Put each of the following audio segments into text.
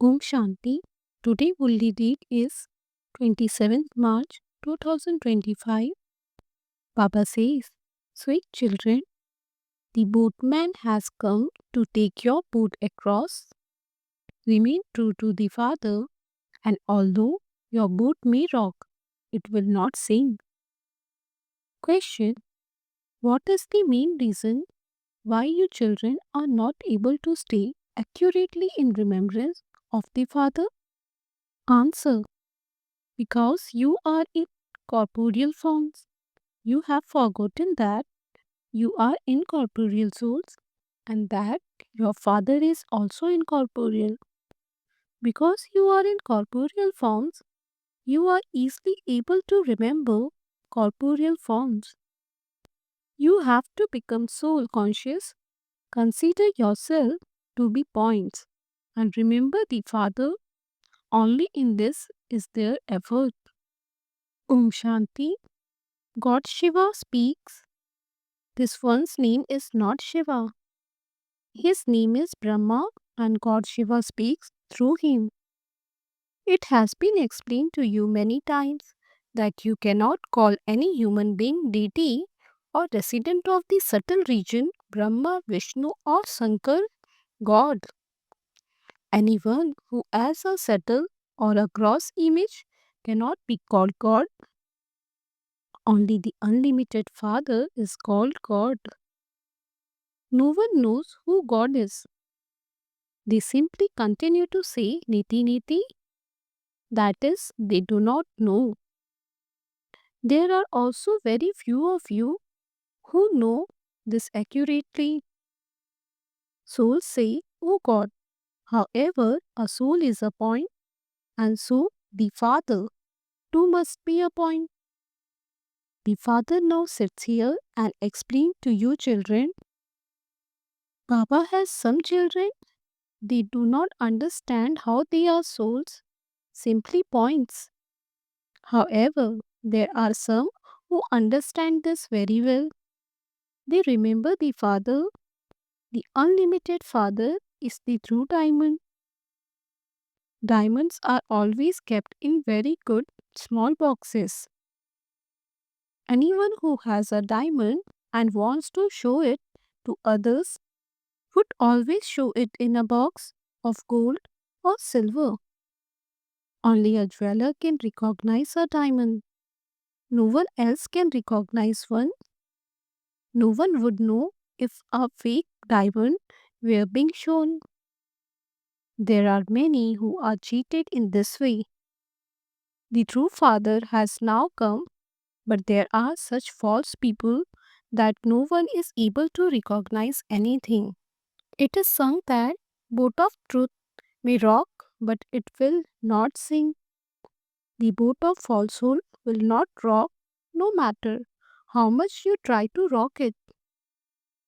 Om Shanti. Today Murli date is 27th March 2025. Baba says, "Sweet children, the boatman has come to take your boat across. Remain true to the Father, and although your boat may rock, it will not sink." Question: what is the main reason why you children are not able to stay accurately in remembrance of the Father? Answer: because you are in corporeal forms. You have forgotten that you are incorporeal souls and that your Father is also incorporeal. Because you are in corporeal forms, you are easily able to remember corporeal forms. You have to become soul conscious. Consider yourself to be points and remember the Father. Only in this is there effort. Om Shanti. God Shiva speaks. This one's name is not Shiva. His name is Brahma and God Shiva speaks through him. It has been explained to you many times that you cannot call any human being deity or resident of the subtle region Brahma, Vishnu or Shankar God. Anyone who has a subtle or a gross image cannot be called God. Only the unlimited Father is called God. No one knows who God is. They simply continue to say Niti Niti, that is, they do not know. There are also very few of you who know this accurately. Souls say, "Oh God." However, a soul is a point, and so the Father too must be a point. The Father now sits here and explains to you children. Baba has some children, they do not understand how they are souls, simply points. However, there are some who understand this very well. They remember the Father. The unlimited Father is the true diamond. Diamonds are always kept in very good small boxes. Anyone who has a diamond and wants to show it to others would always show it in a box of gold or silver. Only a jeweler can recognize a diamond. No one else can recognize one. No one would know if a fake diamond were being shown. There are many who are cheated in this way. The true Father has now come, but there are such false people that no one is able to recognize anything. It is sung that boat of truth may rock, but it will not sink. The boat of falsehood will not rock no matter how much you try to rock it.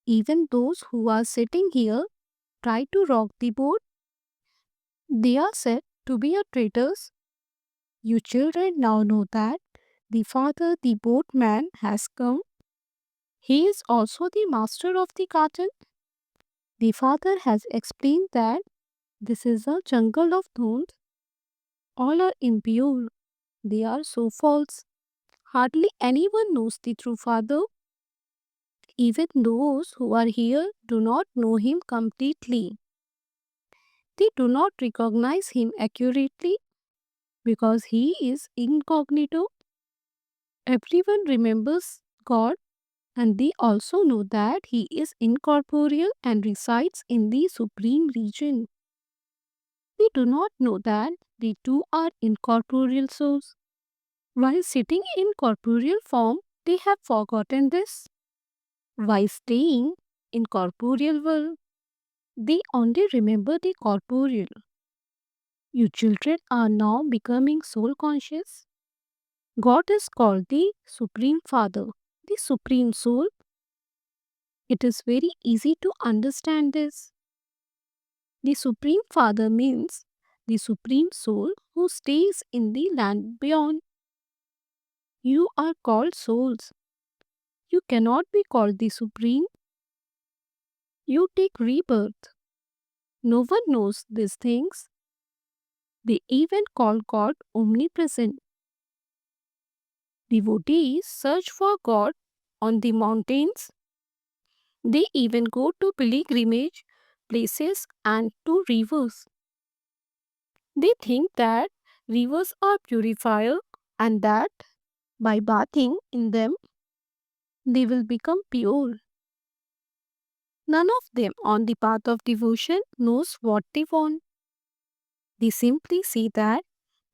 Even those who are sitting here try to rock the boat. They are said to be a traitors. You children now know that the Father, the boatman, has come. He is also the master of the garden. The Father has explained that this is a jungle of thorns. All are impure. They are so false. Hardly anyone knows the true Father. Even those who are here do not know him completely. They do not recognize him accurately because he is incognito. Everyone remembers God and they also know that he is incorporeal and resides in the supreme region. They do not know that the two are incorporeal souls. While sitting in corporeal form, they have forgotten this. While staying in corporeal world, they only remember the corporeal. You children are now becoming soul conscious. God is called the Supreme Father, the Supreme Soul. It is very easy to understand this. The Supreme Father means the Supreme Soul who stays in the land beyond. You are called souls. You cannot be called the Supreme. You take rebirth. No one knows these things. They even call God omnipresent. Devotees search for God on the mountains. They even go to pilgrimage places and to rivers. They think that rivers are purifier and that by bathing in them they will become pure. None of them on the path of devotion knows what they want. They simply say that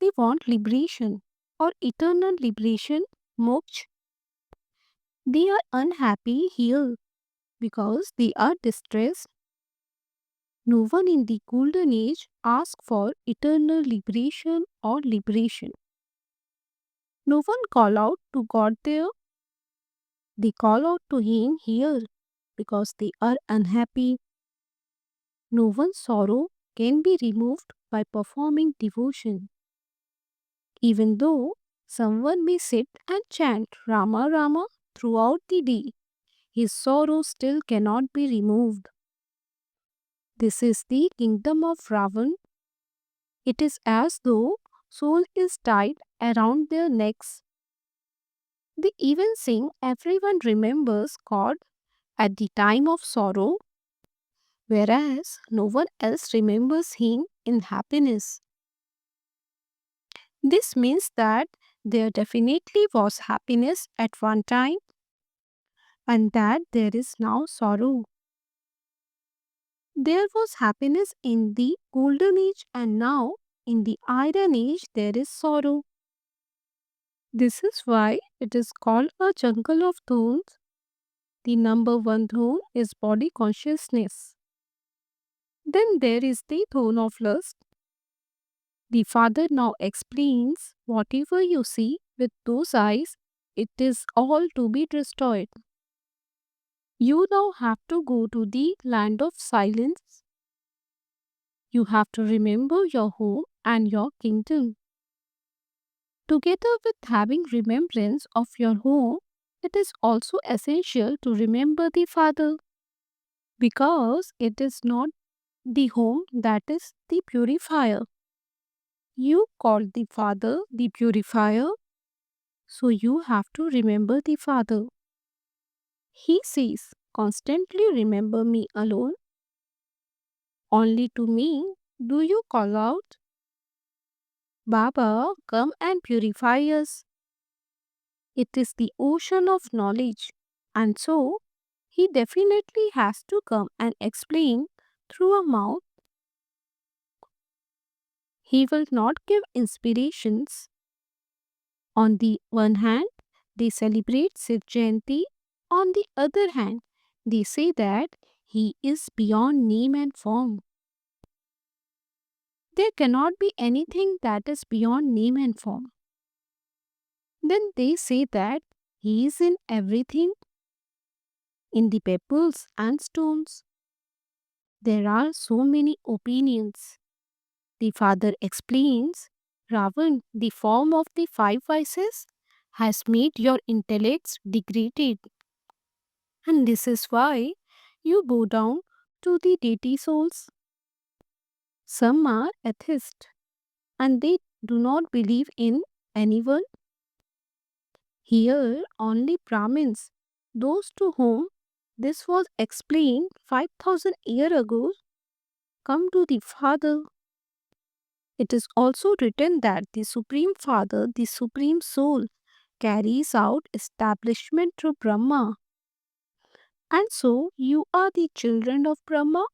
they want liberation or eternal liberation, moksha. They are unhappy here because they are distressed. No one in the golden age asks for eternal liberation or liberation. No one call out to God there. They call out to Him here because they are unhappy. No one's sorrow can be removed by performing devotion. Even though someone may sit and chant Rama Rama throughout the day, his sorrow still cannot be removed. This is the kingdom of Ravan. It is as though soul is tied around their necks. They even sing everyone remembers God at the time of sorrow, whereas no one else remembers Him in happiness. This means that there definitely was happiness at one time and that there is now sorrow. There was happiness in the golden age and now in the iron age there is sorrow. This is why it is called a jungle of thorns. The number one thorn is body consciousness. Then there is the thorn of lust. The father now explains whatever you see with those eyes, it is all to be destroyed. You now have to go to the land of silence. You have to remember your home and your kingdom. Together with having remembrance of your home, it is also essential to remember the Father because it is not the home that is the purifier. You called the Father the purifier, so you have to remember the Father. He says, constantly remember me alone. Only to me do you call out, Baba, come and purify us. It is the ocean of knowledge, and so he definitely has to come and explain through a mouth. He will not give inspirations. On the one hand, they celebrate Siddh Jayanti. On the other hand, they say that he is beyond name and form. There cannot be anything that is beyond name and form. Then they say that he is in everything, in the pebbles and stones. There are so many opinions. The father explains, Ravan, the form of the five vices, has made your intellects degraded. And this is why you bow down to the deity souls. Some are atheists and they do not believe in anyone. Here, only Brahmins, those to whom this was explained 5000 years ago, come to the Father. It is also written that the Supreme Father, the Supreme Soul, carries out establishment through Brahma. And so you are the children of Brahma.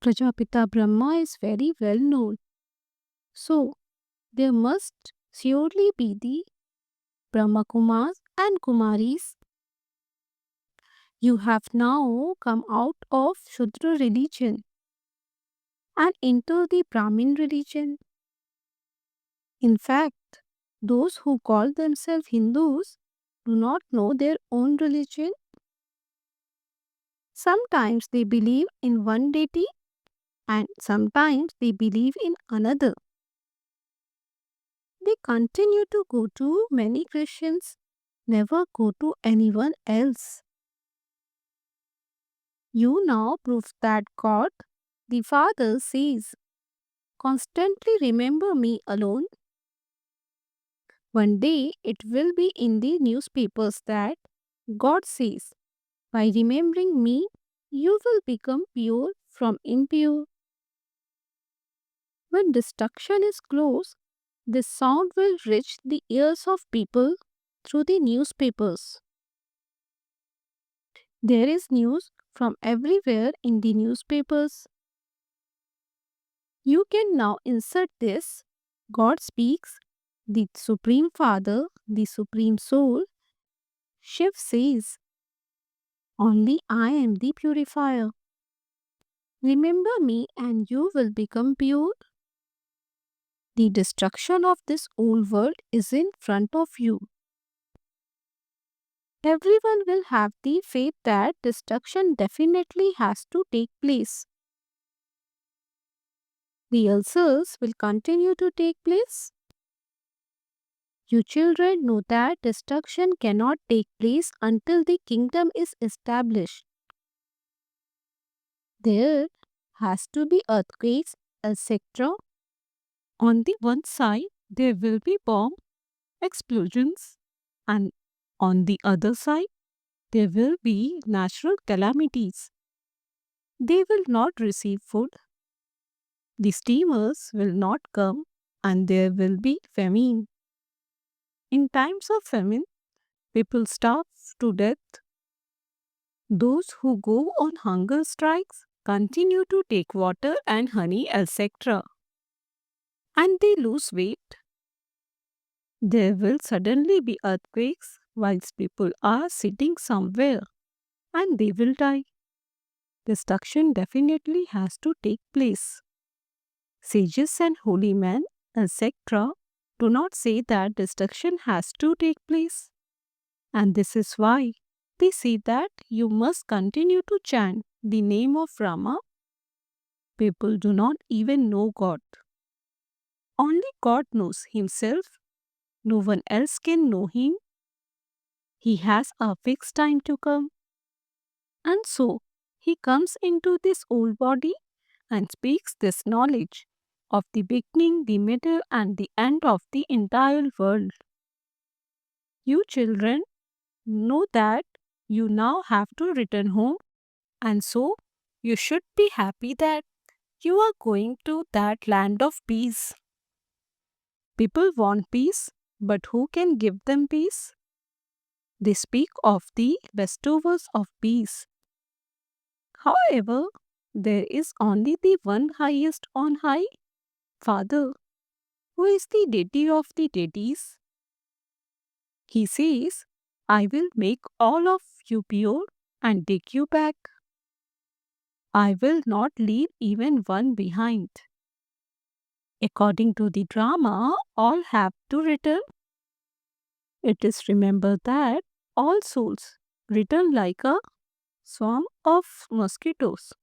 Prajapita Brahma is very well known. So there must surely be the Brahmakumaris and Kumaris. You have now come out of Shudra religion and into the Brahmin religion. In fact, those who call themselves Hindus do not know their own religion. Sometimes they believe in one deity and sometimes they believe in another. They continue to go to many Christians, never go to anyone else. You now prove that God, the Father, says, constantly remember me alone? One day it will be in the newspapers that God says, by remembering me, you will become pure from impure. When destruction is close, this sound will reach the ears of people through the newspapers. There is news from everywhere in the newspapers. You can now insert this. God speaks, the Supreme Father, the Supreme Soul. Shiv says, only I am the purifier. Remember me and you will become pure. The destruction of this old world is in front of you. Everyone will have the faith that destruction definitely has to take place. The ulcers will continue to take place. You children know that destruction cannot take place until the kingdom is established. There has to be earthquakes, etc. On the one side, there will be bomb explosions, and on the other side, there will be natural calamities. They will not receive food. The steamers will not come, and there will be famine. In times of famine, people starve to death. Those who go on hunger strikes continue to take water and honey, etc. And they lose weight. There will suddenly be earthquakes whilst people are sitting somewhere and they will die. Destruction definitely has to take place. Sages and holy men, etc., do not say that destruction has to take place. And this is why they say that you must continue to chant the name of Rama. People do not even know God. Only God knows Himself. No one else can know Him. He has a fixed time to come. And so, He comes into this old body and speaks this knowledge of the beginning, the middle, and the end of the entire world. You children know that you now have to return home, and so you should be happy that you are going to that land of peace. People want peace, but who can give them peace? They speak of the bestowers of peace. However, there is only the one highest on high, Father, who is the deity of the deities. He says, I will make all of you pure and take you back. I will not leave even one behind. According to the drama, all have to return. It is remembered that all souls return like a swarm of mosquitoes.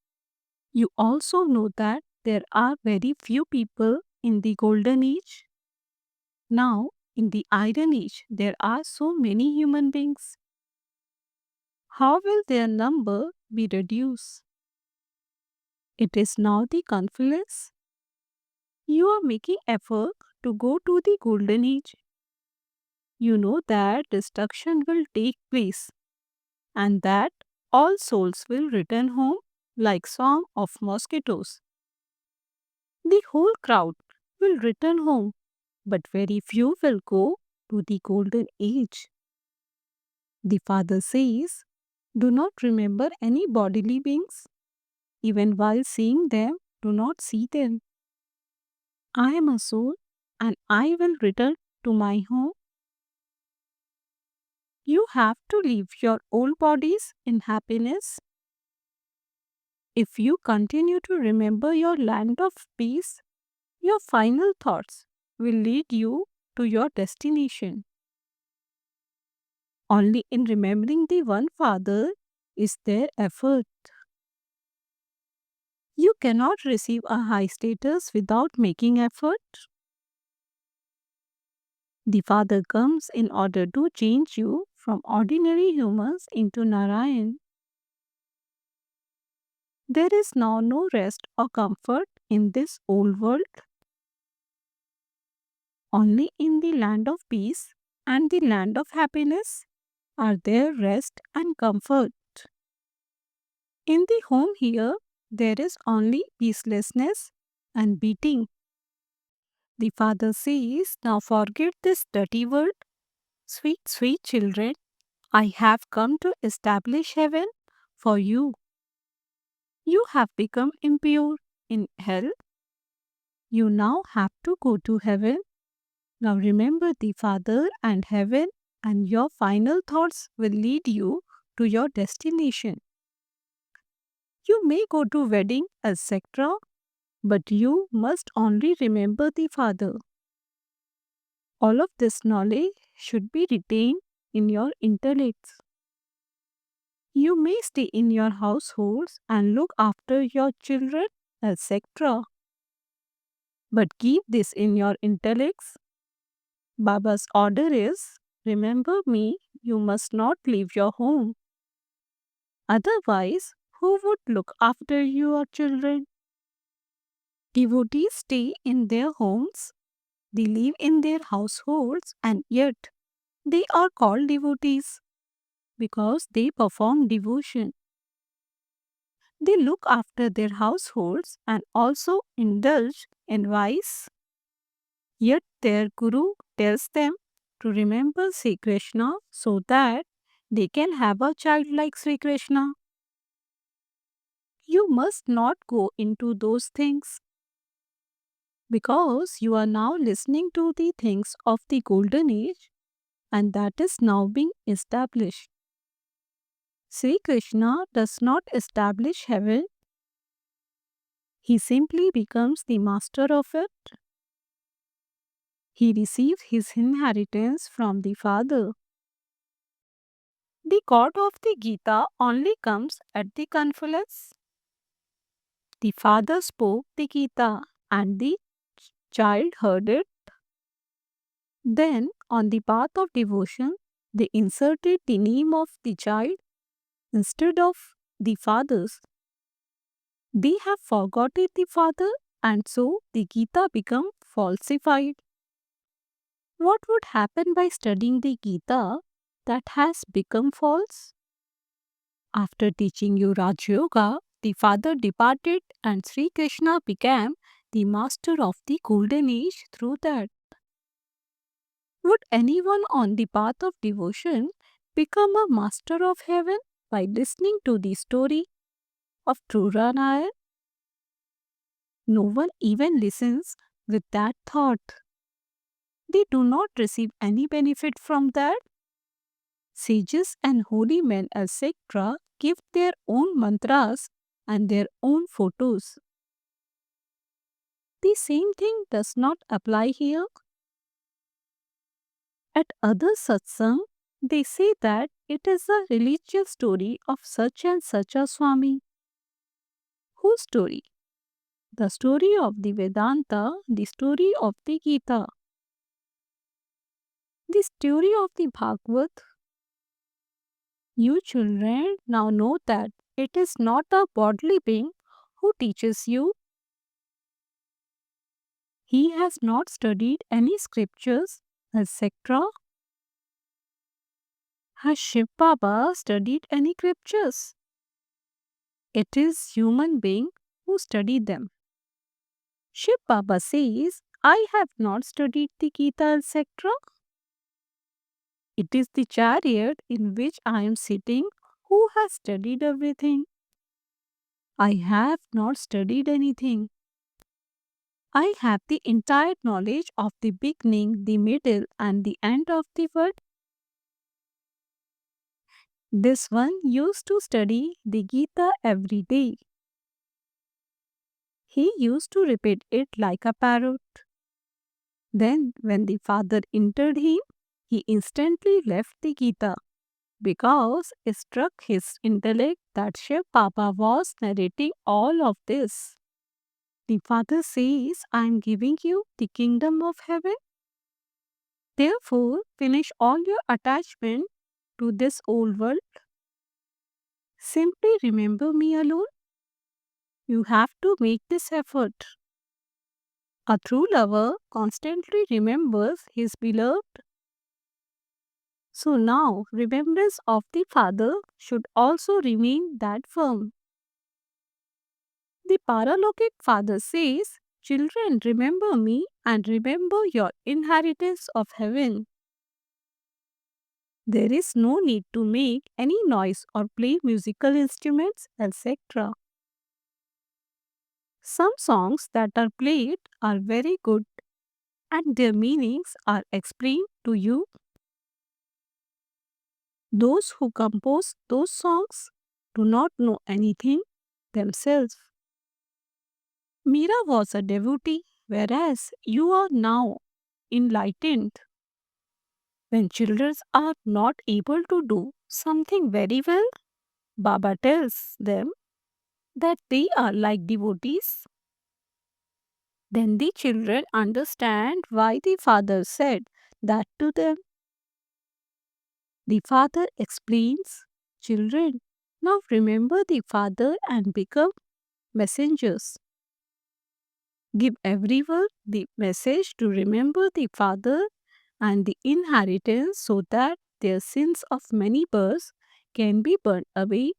You also know that there are very few people in the golden age. Now, in the iron age, there are so many human beings. How will their number be reduced? It is now the confluence. You are making effort to go to the golden age. You know that destruction will take place and that all souls will return home like swarm of mosquitoes. The whole crowd will return home, but very few will go to the golden age. The Father says, do not remember any bodily beings. Even while seeing them, do not see them. I am a soul and I will return to my home. You have to leave your old bodies in happiness. If you continue to remember your land of peace, your final thoughts will lead you to your destination. Only in remembering the one Father is there effort. You cannot receive a high status without making effort. The Father comes in order to change you from ordinary humans into Narayan. There is now no rest or comfort in this old world. Only in the land of peace and the land of happiness are there rest and comfort. In the home here, there is only peacelessness and beating. The father says, now forget this dirty world. Sweet, sweet children, I have come to establish heaven for you. You have become impure in hell. You now have to go to heaven. Now remember the Father and heaven, and your final thoughts will lead you to your destination. You may go to wedding, etc., but you must only remember the Father. All of this knowledge should be retained in your intellects. You may stay in your households and look after your children, etc., but keep this in your intellects. Baba's order is, remember me, you must not leave your home. Otherwise, who would look after your children? Devotees stay in their homes, they live in their households, and yet they are called devotees because they perform devotion. They look after their households and also indulge in vice. Yet their Guru tells them to remember Sri Krishna so that they can have a child like Sri Krishna. You must not go into those things because you are now listening to the things of the golden age and that is now being established. Sri Krishna does not establish heaven, he simply becomes the master of it. He receives his inheritance from the Father. The God of the Gita only comes at the confluence. The father spoke the Gita and the child heard it. Then, on the path of devotion, they inserted the name of the child instead of the father's. They have forgotten the father and so the Gita become falsified. What would happen by studying the Gita that has become false? After teaching you Raj Yoga, the father departed and Sri Krishna became the master of the golden age through that. Would anyone on the path of devotion become a master of heaven by listening to the story of Trura Nayar? No one even listens with that thought. They do not receive any benefit from that. Sages and holy men, etc., give their own mantras and their own photos. The same thing does not apply here. At other satsang, they say that it is a religious story of such and such a Swami. Whose story? The story of the Vedanta, the story of the Gita, the story of the Bhagavad. You children now know that it is not a bodily being who teaches you. He has not studied any scriptures, etc. Has Shiv Baba studied any scriptures? It is human being who study them. Shiv Baba says, I have not studied the Gita, etc. It is the chariot in which I am sitting who has studied everything. I have not studied anything. I have the entire knowledge of the beginning, the middle, and the end of the world. This one used to study the Gita every day. He used to repeat it like a parrot. Then, when the father entered him, he instantly left the Gita because it struck his intellect that Shiv Baba was narrating all of this. The father says, I am giving you the kingdom of heaven. Therefore, finish all your attachment to this old world. Simply remember me alone. You have to make this effort. A true lover constantly remembers his beloved. So now, remembrance of the Father should also remain that firm. The paralokhic Father says, "Children, remember me and remember your inheritance of heaven." There is no need to make any noise or play musical instruments, etc. Some songs that are played are very good and their meanings are explained to you. Those who compose those songs do not know anything themselves. Mira was a devotee, whereas you are now enlightened. When children are not able to do something very well, Baba tells them that they are like devotees. Then the children understand why the father said that to them. The father explains, "Children, now remember the father and become messengers. Give everyone the message to remember the father and the inheritance so that their sins of many births can be burnt away.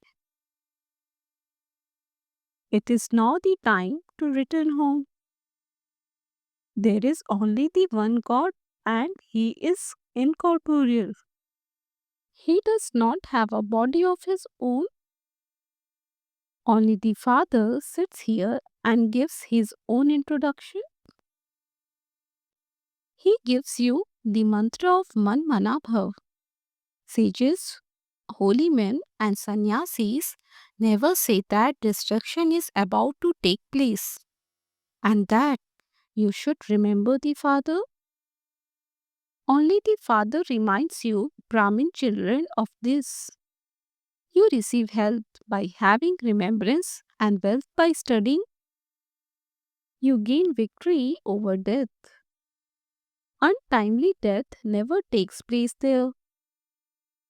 It is now the time to return home. There is only the one God and He is incorporeal. He does not have a body of His own. Only the Father sits here and gives His own introduction. He gives you the mantra of Man Mana Bhav. Sages, holy men, and sannyasis never say that destruction is about to take place and that you should remember the Father. Only the Father reminds you, Brahmin children, of this. You receive health by having remembrance and wealth by studying. You gain victory over death. Untimely death never takes place there.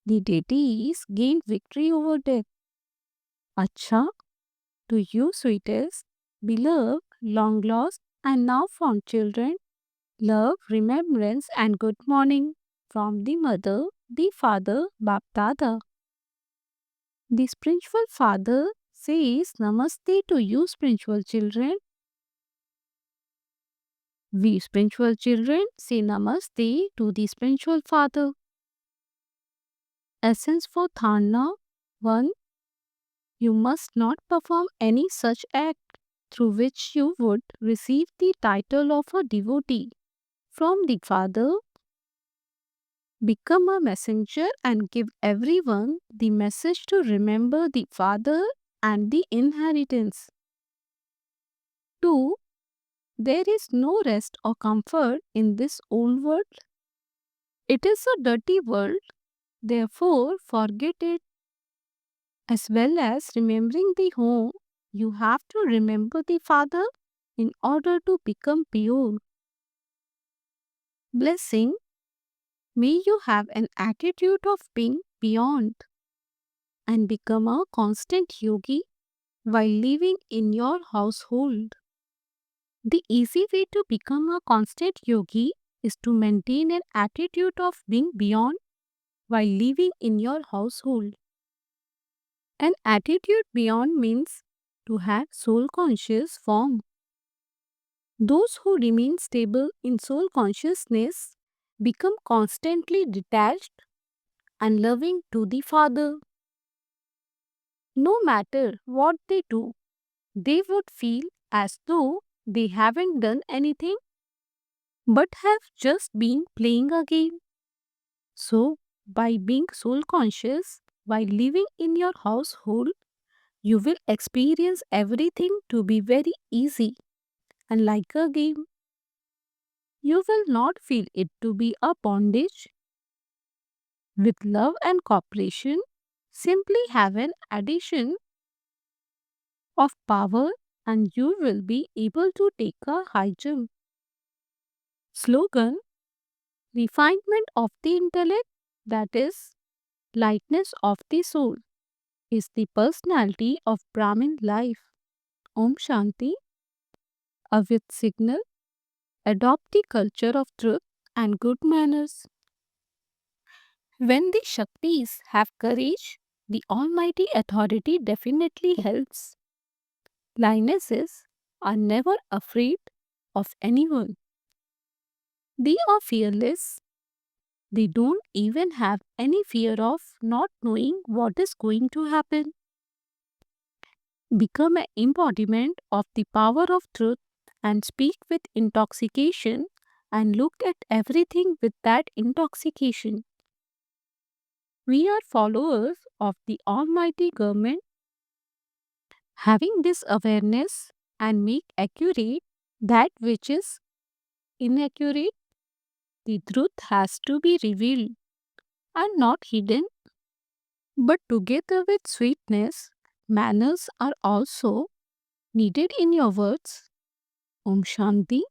The deities gain victory over death. Acha, to you sweetest, beloved, long lost, and now found children, love, remembrance, and good morning from the mother, the father, Bap Dada. The spiritual father says Namaste to you, spiritual children. We spiritual children say Namaste to the spiritual father. Essence for Dharna 1. You must not perform any such act through which you would receive the title of a devotee from the Father. Become a messenger and give everyone the message to remember the Father and the inheritance. 2. There is no rest or comfort in this old world. It is a dirty world, therefore forget it. As well as remembering the home, you have to remember the Father in order to become pure. Blessing, may you have an attitude of being beyond and become a constant yogi while living in your household. The easy way to become a constant yogi is to maintain an attitude of being beyond while living in your household. An attitude beyond means to have soul conscious form. Those who remain stable in soul consciousness become constantly detached and loving to the Father. No matter what they do, they would feel as though they haven't done anything but have just been playing a game. So, by being soul conscious while living in your household, you will experience everything to be very easy and like a game. You will not feel it to be a bondage. With love and cooperation, simply have an addition of power and you will be able to take a high jump. Slogan: refinement of the intellect, that is, lightness of the soul, is the personality of Brahmin life. Om Shanti. Avit signal. adopt the culture of truth and good manners. When the Shaktis have courage, the Almighty Authority definitely helps. Lionesses are never afraid of anyone. They are fearless. They don't even have any fear of not knowing what is going to happen. Become an embodiment of the power of truth and speak with intoxication and look at everything with that intoxication. We are followers of the Almighty Government. Having this awareness and make accurate that which is inaccurate, the truth has to be revealed and not hidden. But together with sweetness, manners are also needed in your words. Om Shanti.